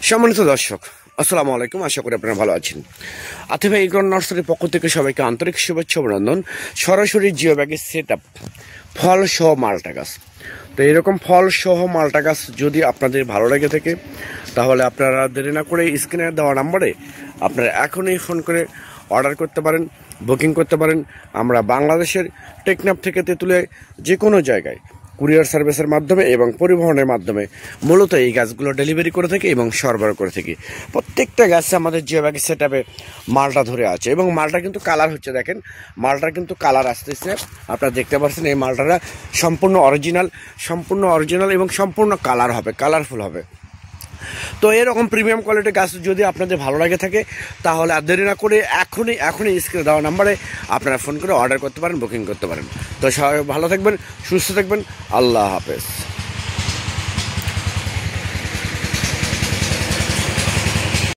সম্মানিত দর্শক, আসসালামু আলাইকুম। আশা করি আপনারা ভালো আছেন। আতিফা এগ্রো নার্সারির পক্ষ থেকে সবাইকে আন্তরিক শুভেচ্ছা অভিনন্দন। সরাসরি জিও ব্যাগের সেট আপ ফল সহ মালটা গাছ। তো এরকম ফল সহ মালটা গাছ যদি আপনাদের ভালো লাগে থাকে, তাহলে আপনারা দেরি না করে স্ক্রিনে দেওয়া নাম্বারে আপনারা এখনই ফোন করে অর্ডার করতে পারেন, বুকিং করতে পারেন। আমরা বাংলাদেশের টেকনাফ থেকে তেঁতুলিয়া যে কোনো জায়গায় কুরিয়ার সার্ভিসের মাধ্যমে এবং পরিবহনের মাধ্যমে মূলত এই গাছগুলো ডেলিভারি করে থাকি এবং সরবরাহ করে থাকি। প্রত্যেকটা গাছে আমাদের জিও ব্যাগের সেট আপে মালটা ধরে আছে এবং মালটা কিন্তু কালার হচ্ছে, দেখেন মালটার কিন্তু কালার আসতেছে, আপনারা দেখতে পাচ্ছেন। এই মালটাটা সম্পূর্ণ অরিজিনাল এবং সম্পূর্ণ কালার হবে, কালারফুল হবে। তো এরকম প্রিমিয়াম কোয়ালিটির গাছ যদি আপনাদের ভালো লাগে থাকে, তাহলে আর দেরি না করে এখনই স্ক্রিনে দেওয়া নাম্বারে আপনারা ফোন করে অর্ডার করতে পারেন, বুকিং করতে পারেন। তো সবাই ভালো থাকবেন, সুস্থ থাকবেন। আল্লাহ হাফেজ।